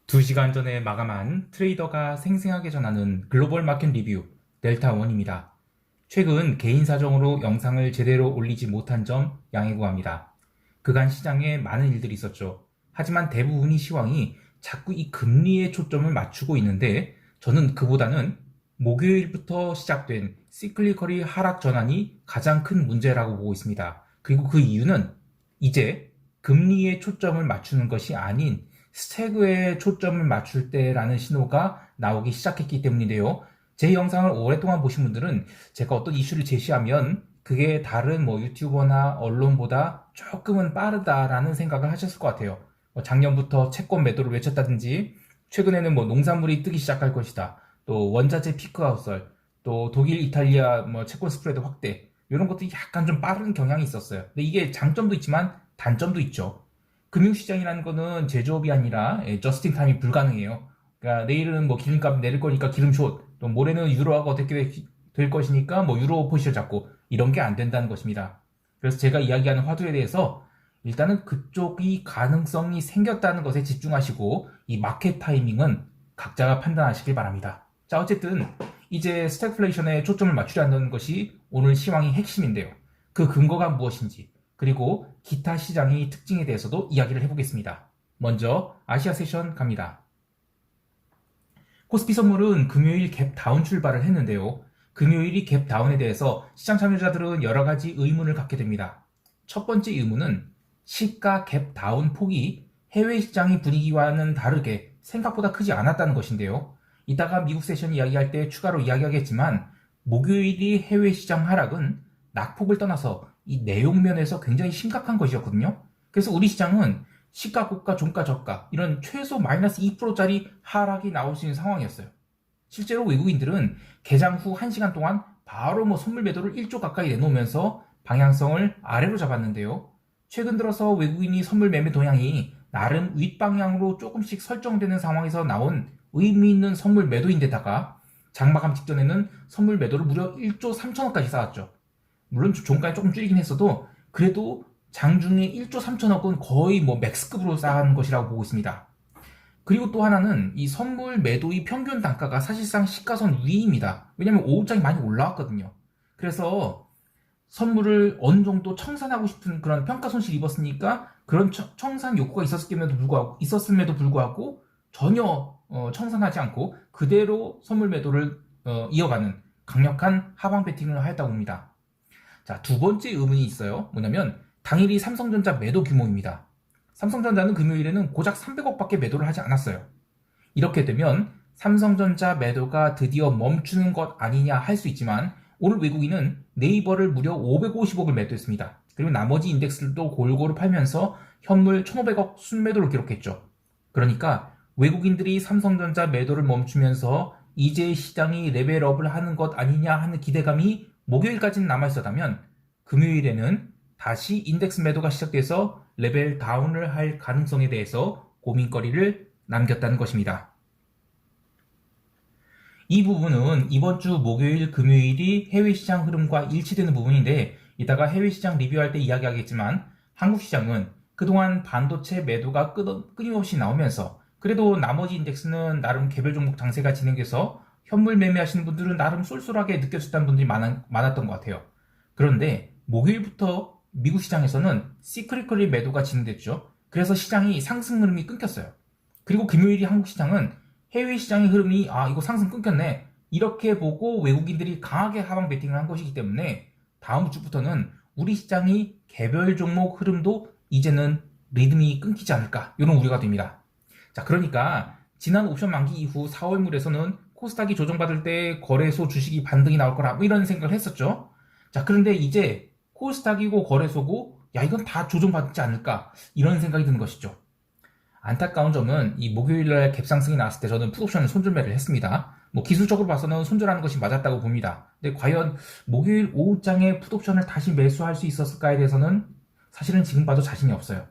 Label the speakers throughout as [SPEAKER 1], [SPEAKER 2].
[SPEAKER 1] 2시간 전에 마감한 트레이더가 생생하게 전하는 글로벌 마켓 리뷰 델타원입니다. 최근 개인 사정으로 영상을 제대로 올리지 못한 점 양해 구합니다. 그간 시장에 많은 일들이 있었죠. 하지만 대부분의 시황이 자꾸 이 금리에 초점을 맞추고 있는데 저는 그보다는 목요일부터 시작된 시클리컬이 하락 전환이 가장 큰 문제라고 보고 있습니다. 그리고 그 이유는 이제 금리에 초점을 맞추는 것이 아닌 스태그에 초점을 맞출 때라는 신호가 나오기 시작했기 때문인데요. 제 영상을 오랫동안 보신 분들은 제가 어떤 이슈를 제시하면 그게 다른 유튜버나 언론보다 조금은 빠르다라는 생각을 하셨을 것 같아요. 작년부터 채권 매도를 외쳤다든지 최근에는 농산물이 뜨기 시작할 것이다. 또 원자재 피크 아웃설, 또 독일, 이탈리아 채권 스프레드 확대 이런 것들이 약간 좀 빠른 경향이 있었어요. 근데 이게 장점도 있지만 단점도 있죠. 금융시장이라는 거는 제조업이 아니라 저스팅 타임이 불가능해요. 그러니까 내일은 기름값 내릴 거니까 기름 숏, 또 모레는 유로화가 어떻게 될 것이니까 유로 포지션 잡고 이런 게 안 된다는 것입니다. 그래서 제가 이야기하는 화두에 대해서 일단은 그쪽이 가능성이 생겼다는 것에 집중하시고 이 마켓 타이밍은 각자가 판단하시길 바랍니다. 자, 어쨌든 이제 스태그플레이션에 초점을 맞추려는 것이 오늘 시황의 핵심인데요. 그 근거가 무엇인지 그리고 기타 시장의 특징에 대해서도 이야기를 해보겠습니다. 먼저 아시아 세션 갑니다. 코스피 선물은 금요일 갭 다운 출발을 했는데요. 금요일이 갭 다운에 대해서 시장 참여자들은 여러 가지 의문을 갖게 됩니다. 첫 번째 의문은 시가 갭 다운 폭이 해외 시장의 분위기와는 다르게 생각보다 크지 않았다는 것인데요. 이따가 미국 세션 이야기할 때 추가로 이야기하겠지만 목요일이 해외 시장 하락은 낙폭을 떠나서 이 내용면에서 굉장히 심각한 것이었거든요. 그래서 우리 시장은 시가 고가, 종가, 저가 이런 최소 마이너스 2%짜리 하락이 나올 수 있는 상황이었어요. 실제로 외국인들은 개장 후 1시간 동안 바로 선물 매도를 1조 가까이 내놓으면서 방향성을 아래로 잡았는데요. 최근 들어서 외국인이 선물 매매 동향이 나름 윗방향으로 조금씩 설정되는 상황에서 나온 의미 있는 선물 매도인데다가 장마감 직전에는 선물 매도를 무려 1조 3천억까지 쌓았죠. 물론 종가에 조금 줄이긴 했어도 그래도 장중에 1조 3천억은 거의 맥스급으로 쌓은 것이라고 보고 있습니다. 그리고 또 하나는 이 선물 매도의 평균 단가가 사실상 시가선 위입니다. 왜냐하면 오후장이 많이 올라왔거든요. 그래서 선물을 어느 정도 청산하고 싶은 그런 평가 손실을 입었으니까 그런 청산 욕구가 있었음에도 불구하고 전혀 청산하지 않고 그대로 선물 매도를 이어가는 강력한 하방 배팅을 하였다고 봅니다. 자, 두 번째 의문이 있어요. 뭐냐면 당일이 삼성전자 매도 규모입니다. 삼성전자는 금요일에는 고작 300억밖에 매도를 하지 않았어요. 이렇게 되면 삼성전자 매도가 드디어 멈추는 것 아니냐 할 수 있지만 오늘 외국인은 네이버를 무려 550억을 매도했습니다. 그리고 나머지 인덱스들도 골고루 팔면서 현물 1,500억 순매도를 기록했죠. 그러니까 외국인들이 삼성전자 매도를 멈추면서 이제 시장이 레벨업을 하는 것 아니냐 하는 기대감이 목요일까지는 남아있었다면 금요일에는 다시 인덱스 매도가 시작돼서 레벨 다운을 할 가능성에 대해서 고민거리를 남겼다는 것입니다. 이 부분은 이번 주 목요일, 금요일이 해외 시장 흐름과 일치되는 부분인데 이따가 해외 시장 리뷰할 때 이야기하겠지만 한국 시장은 그동안 반도체 매도가 끊임없이 나오면서 그래도 나머지 인덱스는 나름 개별 종목 장세가 진행돼서 현물 매매하시는 분들은 나름 쏠쏠하게 느껴졌다는 분들이 많았던 것 같아요. 그런데 목요일부터 미국 시장에서는 시크릿컬리 매도가 진행됐죠. 그래서 시장이 상승 흐름이 끊겼어요. 그리고 금요일이 한국 시장은 해외 시장의 흐름이 이거 상승 끊겼네 이렇게 보고 외국인들이 강하게 하방 베팅을 한 것이기 때문에 다음 주부터는 우리 시장이 개별 종목 흐름도 이제는 리듬이 끊기지 않을까 이런 우려가 됩니다. 자, 그러니까 지난 옵션 만기 이후 4월물에서는 코스닥이 조정받을 때 거래소 주식이 반등이 나올 거라 이런 생각을 했었죠. 자, 그런데 이제 코스닥이고 거래소고 이건 다 조정받지 않을까 이런 생각이 드는 것이죠. 안타까운 점은 이 목요일날 갭상승이 나왔을 때 저는 풋옵션을 손절매를 했습니다. 기술적으로 봐서는 손절하는 것이 맞았다고 봅니다. 근데 과연 목요일 오후장에 풋옵션을 다시 매수할 수 있었을까에 대해서는 사실은 지금 봐도 자신이 없어요.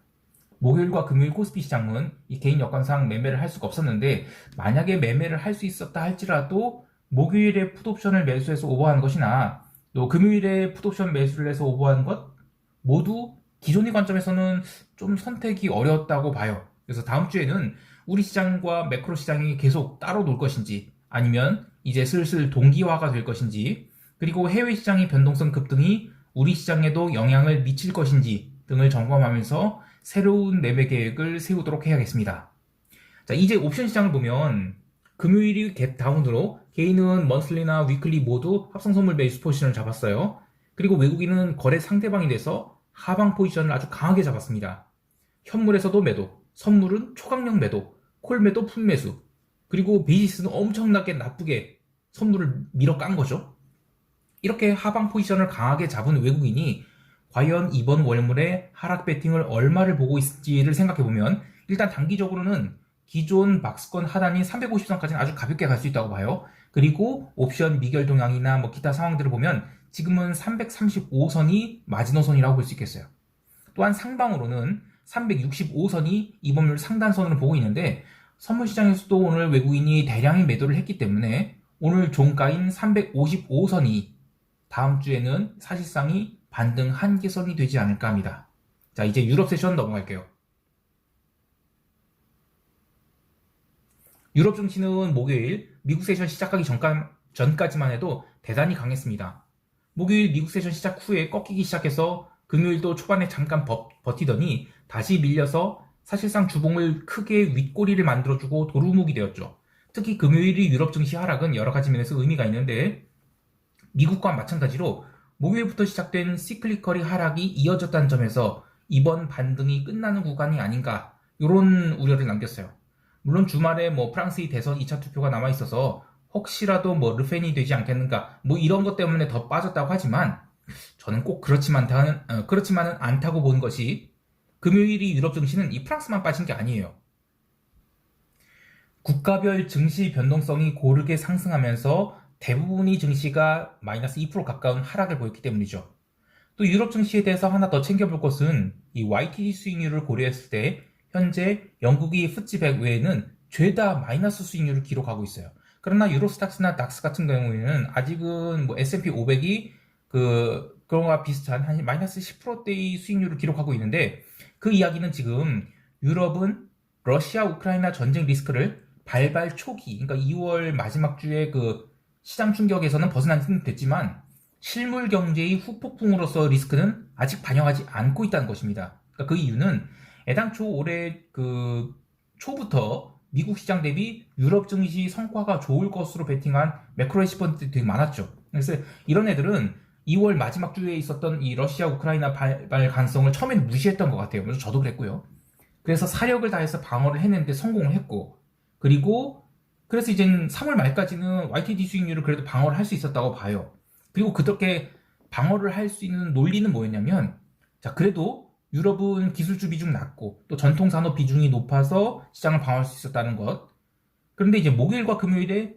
[SPEAKER 1] 목요일과 금요일 코스피 시장은 이 개인 여건상 매매를 할 수가 없었는데 만약에 매매를 할 수 있었다 할지라도 목요일에 풋옵션을 매수해서 오버하는 것이나 또 금요일에 풋옵션 매수를 해서 오버하는 것 모두 기존의 관점에서는 좀 선택이 어려웠다고 봐요. 그래서 다음 주에는 우리 시장과 매크로 시장이 계속 따로 놀 것인지, 아니면 이제 슬슬 동기화가 될 것인지, 그리고 해외 시장의 변동성 급등이 우리 시장에도 영향을 미칠 것인지 등을 점검하면서 새로운 매매 계획을 세우도록 해야겠습니다. 자, 이제 옵션 시장을 보면 금요일이 갭 다운으로 개인은 먼슬리나 위클리 모두 합성 선물 매수 포지션을 잡았어요. 그리고 외국인은 거래 상대방이 돼서 하방 포지션을 아주 강하게 잡았습니다. 현물에서도 매도, 선물은 초강력 매도, 콜 매도, 풋 매수, 그리고 베이시스는 엄청나게 나쁘게 선물을 밀어 깐 거죠. 이렇게 하방 포지션을 강하게 잡은 외국인이 과연 이번 월물에 하락 배팅을 얼마를 보고 있을지를 생각해보면, 일단 단기적으로는 기존 박스권 하단인 350선까지는 아주 가볍게 갈 수 있다고 봐요. 그리고 옵션 미결 동향이나 뭐 기타 상황들을 보면 지금은 335선이 마지노선이라고 볼 수 있겠어요. 또한 상방으로는 365선이 이번물 상단선으로 보고 있는데, 선물시장에서도 오늘 외국인이 대량의 매도를 했기 때문에 오늘 종가인 355선이 다음 주에는 사실상이 반등 한계선이 되지 않을까 합니다. 자, 이제 유럽 세션 넘어갈게요. 유럽 증시는 목요일 미국 세션 시작하기 전까지만 해도 대단히 강했습니다. 목요일 미국 세션 시작 후에 꺾이기 시작해서 금요일도 초반에 잠깐 버티더니 다시 밀려서 사실상 주봉을 크게 윗꼬리를 만들어주고 도루묵이 되었죠. 특히 금요일이 유럽 증시 하락은 여러 가지 면에서 의미가 있는데, 미국과 마찬가지로 목요일부터 시작된 시클리컬이 하락이 이어졌다는 점에서 이번 반등이 끝나는 구간이 아닌가, 이런 우려를 남겼어요. 물론 주말에 뭐 프랑스의 대선 2차 투표가 남아있어서 혹시라도 뭐 르펜이 되지 않겠는가, 뭐 이런 것 때문에 더 빠졌다고 하지만, 저는 꼭 그렇지만은 않다고 본 것이, 금요일이 유럽 증시는 이 프랑스만 빠진 게 아니에요. 국가별 증시 변동성이 고르게 상승하면서 대부분의 증시가 마이너스 2% 가까운 하락을 보였기 때문이죠. 또 유럽 증시에 대해서 하나 더 챙겨볼 것은 이 YTD 수익률을 고려했을 때 현재 영국의 FTSE 100 외에는 죄다 마이너스 수익률을 기록하고 있어요. 그러나 유로스탁스나 닥스 같은 경우에는 아직은 뭐 S&P 500이 그런 거와 비슷한 한 마이너스 10%대의 수익률을 기록하고 있는데, 그 이야기는 지금 유럽은 러시아 우크라이나 전쟁 리스크를 발발 초기, 그러니까 2월 마지막 주에 그 시장 충격에서는 벗어나긴 됐지만 실물 경제의 후폭풍으로서 리스크는 아직 반영하지 않고 있다는 것입니다. 그러니까 그 이유는 애당초 올해 그 초부터 미국 시장 대비 유럽 증시 성과가 좋을 것으로 베팅한 매크로 헤지 펀드들이 되게 많았죠. 그래서 이런 애들은 2월 마지막 주에 있었던 이 러시아 우크라이나 발발 가능성을 처음에는 무시했던 것 같아요. 그래서 저도 그랬고요. 그래서 사력을 다해서 방어를 했는데 성공을 했고, 그리고 그래서 이제 3월 말까지는 YTD 수익률을 그래도 방어를 할 수 있었다고 봐요. 그리고 그렇게 방어를 할 수 있는 논리는 뭐였냐면, 자, 그래도 유럽은 기술주 비중 낮고 또 전통산업 비중이 높아서 시장을 방어할 수 있었다는 것. 그런데 이제 목요일과 금요일에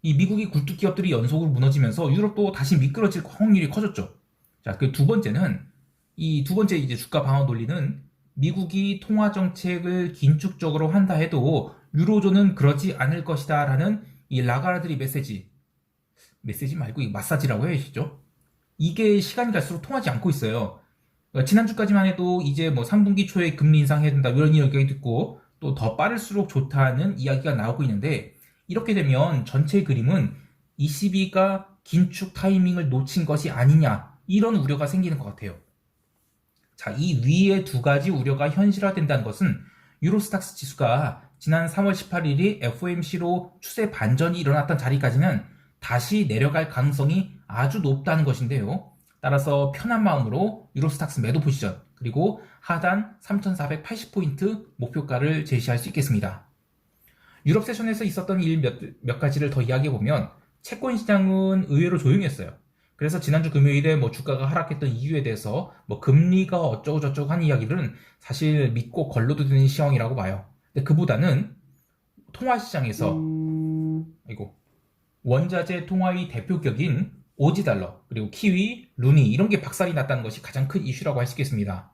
[SPEAKER 1] 이 미국의 굴뚝 기업들이 연속으로 무너지면서 유럽도 다시 미끄러질 확률이 커졌죠. 자, 그 두 번째는, 이 두 번째 이제 주가 방어 논리는, 미국이 통화 정책을 긴축적으로 한다 해도 유로존은 그러지 않을 것이다 라는 이 라가르드의 메시지 말고 이 마사지라고 해야시죠. 이게 시간이 갈수록 통하지 않고 있어요. 그러니까 지난주까지만 해도 이제 뭐 3분기 초에 금리 인상해야 된다 이런 이야기가 있고, 또 더 빠를수록 좋다는 이야기가 나오고 있는데, 이렇게 되면 전체 그림은 ECB가 긴축 타이밍을 놓친 것이 아니냐, 이런 우려가 생기는 것 같아요. 자, 이 위에 두 가지 우려가 현실화된다는 것은 유로스탁스 지수가 지난 3월 18일이 FOMC로 추세 반전이 일어났던 자리까지는 다시 내려갈 가능성이 아주 높다는 것인데요. 따라서 편한 마음으로 유로스탁스 매도 포지션, 그리고 하단 3,480포인트 목표가를 제시할 수 있겠습니다. 유럽 세션에서 있었던 일 몇 가지를 더 이야기해보면, 채권 시장은 의외로 조용했어요. 그래서 지난주 금요일에 뭐 주가가 하락했던 이유에 대해서 뭐 금리가 어쩌고 저쩌고 하는 이야기들은 사실 믿고 걸러도 되는 시황이라고 봐요. 근데 그보다는 통화 시장에서 원자재 통화의 대표격인 오지달러, 그리고 키위, 루니 이런 게 박살이 났다는 것이 가장 큰 이슈라고 할 수 있겠습니다.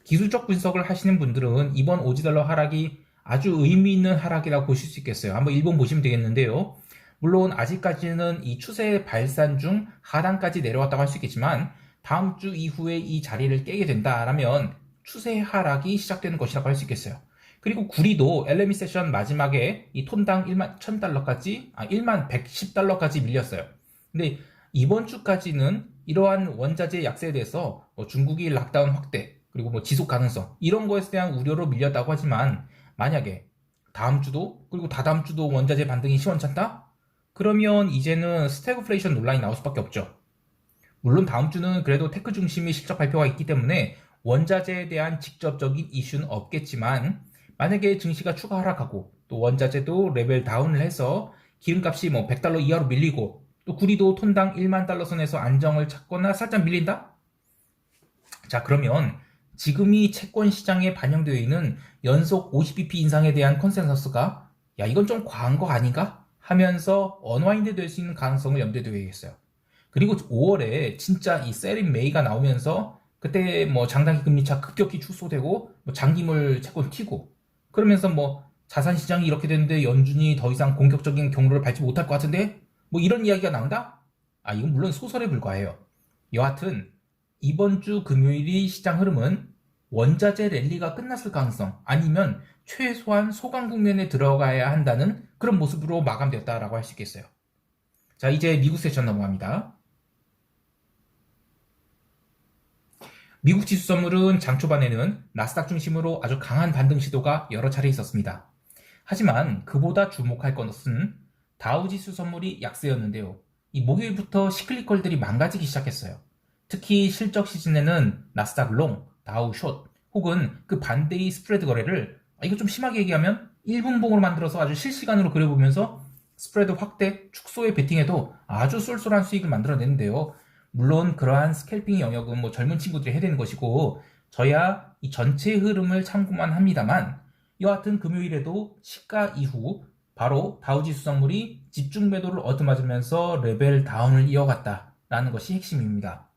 [SPEAKER 1] 기술적 분석을 하시는 분들은 이번 오지달러 하락이 아주 의미 있는 하락이라고 보실 수 있겠어요. 한번 일본 보시면 되겠는데요. 물론 아직까지는 이 추세 발산 중 하단까지 내려왔다고 할 수 있겠지만, 다음 주 이후에 이 자리를 깨게 된다라면 추세 하락이 시작되는 것이라고 할 수 있겠어요. 그리고 구리도 LME 세션 마지막에 이 톤당 1만 1000달러까지, 1만 110달러까지 밀렸어요. 근데 이번 주까지는 이러한 원자재 약세에 대해서 뭐 중국이 락다운 확대, 그리고 뭐 지속 가능성, 이런 거에 대한 우려로 밀렸다고 하지만, 만약에 다음 주도, 그리고 다다음 주도 원자재 반등이 시원찮다? 그러면 이제는 스태그플레이션 논란이 나올 수밖에 없죠. 물론 다음 주는 그래도 테크 중심의 실적 발표가 있기 때문에 원자재에 대한 직접적인 이슈는 없겠지만, 만약에 증시가 추가 하락하고 또 원자재도 레벨 다운을 해서 기름값이 뭐 100달러 이하로 밀리고 또 구리도 톤당 1만 달러 선에서 안정을 찾거나 살짝 밀린다? 자, 그러면 지금이 채권 시장에 반영되어 있는 연속 50bp 인상에 대한 컨센서스가 야, 이건 좀 과한 거 아닌가? 하면서 언와인드 될 수 있는 가능성을 염두에 둬야겠어요. 그리고 5월에 진짜 이 셀인 메이가 나오면서 그때 뭐 장단기 금리차 급격히 축소되고 뭐 장기물 채권 튀고 그러면서 뭐 자산 시장이 이렇게 되는데 연준이 더 이상 공격적인 경로를 밟지 못할 것 같은데 뭐 이런 이야기가 나온다? 이건 물론 소설에 불과해요. 여하튼 이번 주 금요일이 시장 흐름은 원자재 랠리가 끝났을 가능성 아니면 최소한 소강 국면에 들어가야 한다는 그런 모습으로 마감되었다라고 할 수 있겠어요. 자, 이제 미국 세션 넘어갑니다. 미국 지수 선물은 장 초반에는 나스닥 중심으로 아주 강한 반등 시도가 여러 차례 있었습니다. 하지만 그보다 주목할 것은 다우 지수 선물이 약세였는데요. 이 목요일부터 시클리컬들이 망가지기 시작했어요. 특히 실적 시즌에는 나스닥 롱, 다우 숏, 혹은 그 반대의 스프레드 거래를 이거 좀 심하게 얘기하면 1분봉으로 만들어서 아주 실시간으로 그려보면서 스프레드 확대, 축소에 베팅해도 아주 쏠쏠한 수익을 만들어내는데요. 물론 그러한 스캘핑 영역은 뭐 젊은 친구들이 해야 되는 것이고 저야 이 전체 흐름을 참고만 합니다만 여하튼 금요일에도 시가 이후 바로 다우지수 선물이 집중 매도를 얻어맞으면서 레벨 다운을 이어갔다라는 것이 핵심입니다.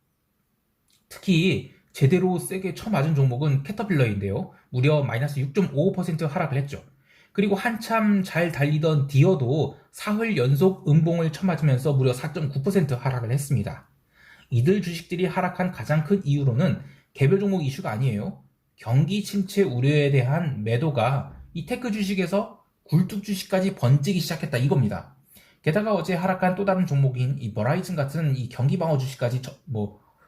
[SPEAKER 1] 특히 제대로 세게 쳐맞은 종목은 캐터필러인데요. 무려 마이너스 6.55% 하락을 했죠. 그리고 한참 잘 달리던 디어도 사흘 연속 음봉을 쳐맞으면서 무려 4.9% 하락을 했습니다. 이들 주식들이 하락한 가장 큰 이유로는 개별 종목 이슈가 아니에요. 경기 침체 우려에 대한 매도가 이 테크 주식에서 굴뚝 주식까지 번지기 시작했다 이겁니다. 게다가 어제 하락한 또 다른 종목인 이 버라이즌 같은 이 경기 방어 주식까지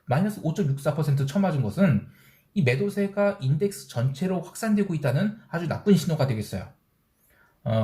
[SPEAKER 1] 마이너스 5.64% 쳐맞은 것은 이 매도세가 인덱스 전체로 확산되고 있다는 아주 나쁜 신호가 되겠어요.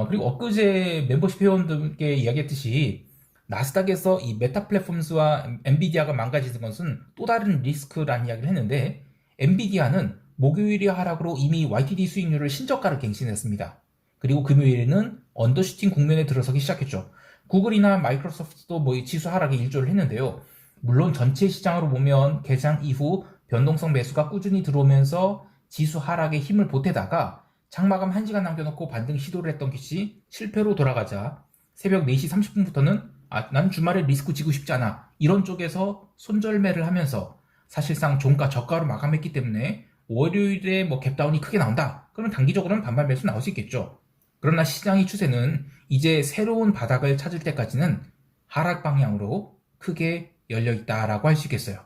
[SPEAKER 1] 그리고 엊그제 멤버십 회원들께 이야기했듯이 나스닥에서 이 메타 플랫폼스와 엔비디아가 망가지는 것은 또 다른 리스크라는 이야기를 했는데 엔비디아는 목요일의 하락으로 이미 YTD 수익률을 신저가를 갱신했습니다. 그리고 금요일에는 언더슈팅 국면에 들어서기 시작했죠. 구글이나 마이크로소프트도 뭐 지수 하락에 일조를 했는데요. 물론 전체 시장으로 보면 개장 이후 변동성 매수가 꾸준히 들어오면서 지수 하락에 힘을 보태다가 장마감 1시간 남겨놓고 반등 시도를 했던 것이 실패로 돌아가자 새벽 4시 30분부터는 난 주말에 리스크 지고 싶지 않아 이런 쪽에서 손절매를 하면서 사실상 종가 저가로 마감했기 때문에 월요일에 뭐 갭다운이 크게 나온다 그러면 단기적으로는 반발 매수 나올 수 있겠죠. 그러나 시장의 추세는 이제 새로운 바닥을 찾을 때까지는 하락 방향으로 크게 열려있다라고 할 수 있겠어요.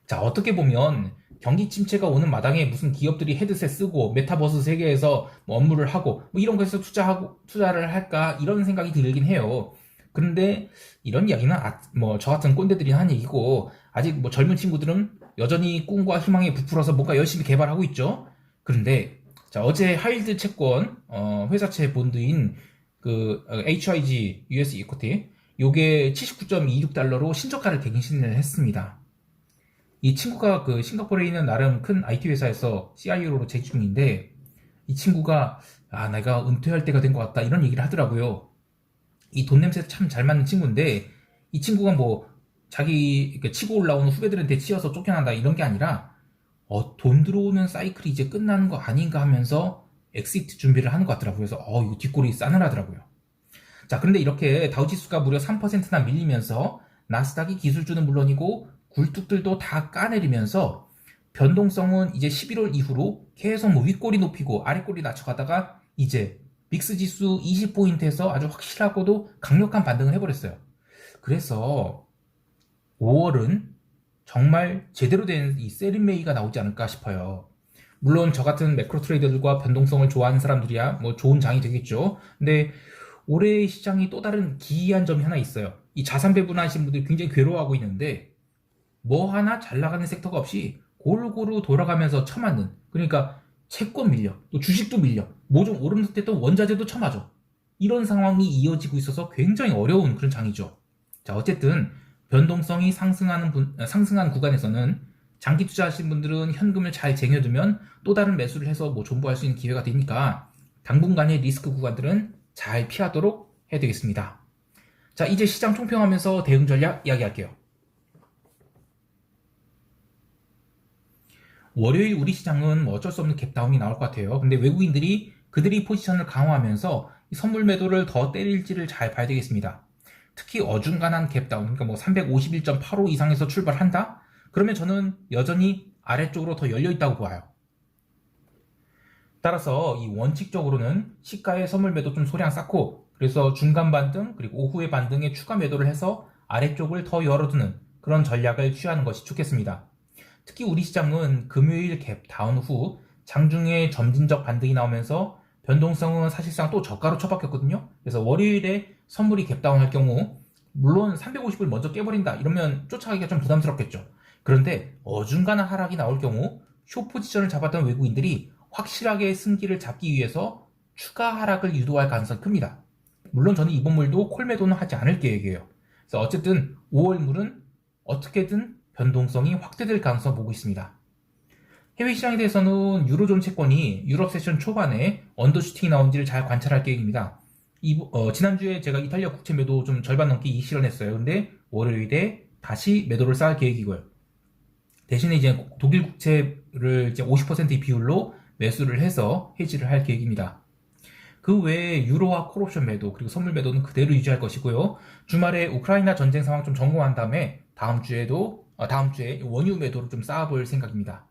[SPEAKER 1] 자, 어떻게 보면 경기 침체가 오는 마당에 무슨 기업들이 헤드셋 쓰고 메타버스 세계에서 뭐 업무를 하고 뭐 이런 것에서 투자를 할까 이런 생각이 들긴 해요. 그런데 이런 이야기는 뭐 저 같은 꼰대들이 하는 얘기고 아직 뭐 젊은 친구들은 여전히 꿈과 희망에 부풀어서 뭔가 열심히 개발하고 있죠. 그런데 자, 어제 하이힐드 채권 회사채 본드인 그 HIG US 이코티 요게 79.26달러로 신저가를 갱신을 했습니다. 이 친구가 그 싱가포르에 있는 나름 큰 IT 회사에서 CIO로 재직 중인데 이 친구가 내가 은퇴할 때가 된 것 같다 이런 얘기를 하더라고요. 이 돈 냄새 참 잘 맞는 친구인데 이 친구가 뭐 자기 치고 올라오는 후배들한테 치여서 쫓겨난다 이런 게 아니라 돈 들어오는 사이클이 이제 끝나는 거 아닌가 하면서 엑시트 준비를 하는 것 같더라고요. 그래서 이거 뒷골이 싸늘하더라고요. 자, 그런데 이렇게 다우지수가 무려 3%나 밀리면서 나스닥이 기술주는 물론이고 굴뚝들도 다 까내리면서 변동성은 이제 11월 이후로 계속 뭐 윗골이 높이고 아랫골이 낮춰가다가 이제 믹스지수 20포인트에서 아주 확실하고도 강력한 반등을 해버렸어요. 그래서 5월은 정말 제대로 된 이 세린메이가 나오지 않을까 싶어요. 물론 저 같은 매크로 트레이더들과 변동성을 좋아하는 사람들이야 뭐 좋은 장이 되겠죠. 근데 올해의 시장이 또 다른 기이한 점이 하나 있어요. 이 자산 배분하신 분들이 굉장히 괴로워하고 있는데 뭐 하나 잘 나가는 섹터가 없이 골고루 돌아가면서 처맞는, 그러니까 채권 밀려, 또 주식도 밀려, 뭐 좀 오른 듯 했던 원자재도 처맞아. 이런 상황이 이어지고 있어서 굉장히 어려운 그런 장이죠. 자, 어쨌든 변동성이 상승하는 구간에서는 장기 투자하신 분들은 현금을 잘 쟁여두면 또 다른 매수를 해서 뭐 존버할 수 있는 기회가 되니까 당분간의 리스크 구간들은 잘 피하도록 해야 되겠습니다. 자, 이제 시장 총평하면서 대응 전략 이야기할게요. 월요일 우리 시장은 뭐 어쩔 수 없는 갭다운이 나올 것 같아요. 근데 외국인들이 그들이 포지션을 강화하면서 선물 매도를 더 때릴지를 잘 봐야 되겠습니다. 특히 어중간한 갭다운, 그러니까 뭐 351.85 이상에서 출발한다? 그러면 저는 여전히 아래쪽으로 더 열려 있다고 봐요. 따라서 이 원칙적으로는 시가의 선물 매도 좀 소량 쌓고, 그래서 중간 반등 그리고 오후의 반등에 추가 매도를 해서 아래쪽을 더 열어두는 그런 전략을 취하는 것이 좋겠습니다. 특히 우리 시장은 금요일 갭 다운 후 장중에 점진적 반등이 나오면서 변동성은 사실상 또 저가로 처박혔거든요. 그래서 월요일에 선물이 갭 다운 할 경우 물론 350을 먼저 깨버린다 이러면 쫓아가기가 좀 부담스럽겠죠. 그런데 어중간한 하락이 나올 경우 쇼 포지션을 잡았던 외국인들이 확실하게 승기를 잡기 위해서 추가 하락을 유도할 가능성이 큽니다. 물론 저는 이번 물도 콜 매도는 하지 않을 계획이에요. 그래서 어쨌든 5월물은 어떻게든 변동성이 확대될 가능성 보고 있습니다. 해외 시장에 대해서는 유로존 채권이 유럽 세션 초반에 언더슈팅이 나온지를 잘 관찰할 계획입니다. 지난주에 제가 이탈리아 국채 매도 좀 절반 넘게 실현했어요. 근데 월요일에 다시 매도를 쌓을 계획이고요. 대신에 이제 독일 국채를 이제 50%의 비율로 매수를 해서 해지를 할 계획입니다. 그 외에 유로화 콜옵션 매도 그리고 선물 매도는 그대로 유지할 것이고요. 주말에 우크라이나 전쟁 상황 좀 점검한 다음에 다음 주에 원유 매도를 좀 쌓아볼 생각입니다.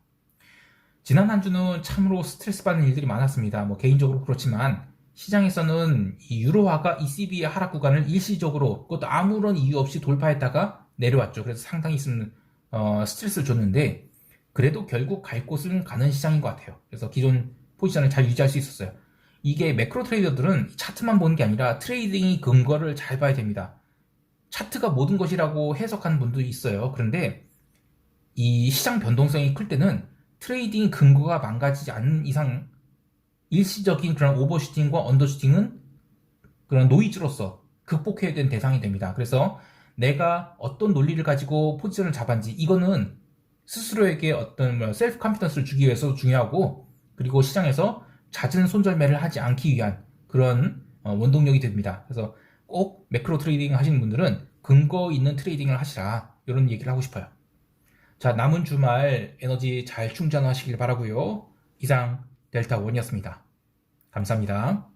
[SPEAKER 1] 지난 한 주는 참으로 스트레스 받는 일들이 많았습니다. 뭐 개인적으로 그렇지만 시장에서는 이 유로화가 ECB의 하락 구간을 일시적으로 그것도 아무런 이유 없이 돌파했다가 내려왔죠. 그래서 상당히 스트레스를 줬는데 그래도 결국 갈 곳은 가는 시장인 것 같아요. 그래서 기존 포지션을 잘 유지할 수 있었어요. 이게 매크로 트레이더들은 차트만 보는 게 아니라 트레이딩의 근거를 잘 봐야 됩니다. 차트가 모든 것이라고 해석하는 분도 있어요. 그런데 이 시장 변동성이 클 때는 트레이딩 근거가 망가지지 않는 이상 일시적인 그런 오버슈팅과 언더슈팅은 그런 노이즈로서 극복해야 되는 대상이 됩니다. 그래서 내가 어떤 논리를 가지고 포지션을 잡았는지 이거는 스스로에게 어떤 셀프 컨피던스를 주기 위해서 중요하고, 그리고 시장에서 잦은 손절매를 하지 않기 위한 그런 원동력이 됩니다. 그래서 꼭 매크로 트레이딩 하시는 분들은 근거 있는 트레이딩을 하시라, 이런 얘기를 하고 싶어요. 자, 남은 주말 에너지 잘 충전하시길 바라고요. 이상 델타원이었습니다. 감사합니다.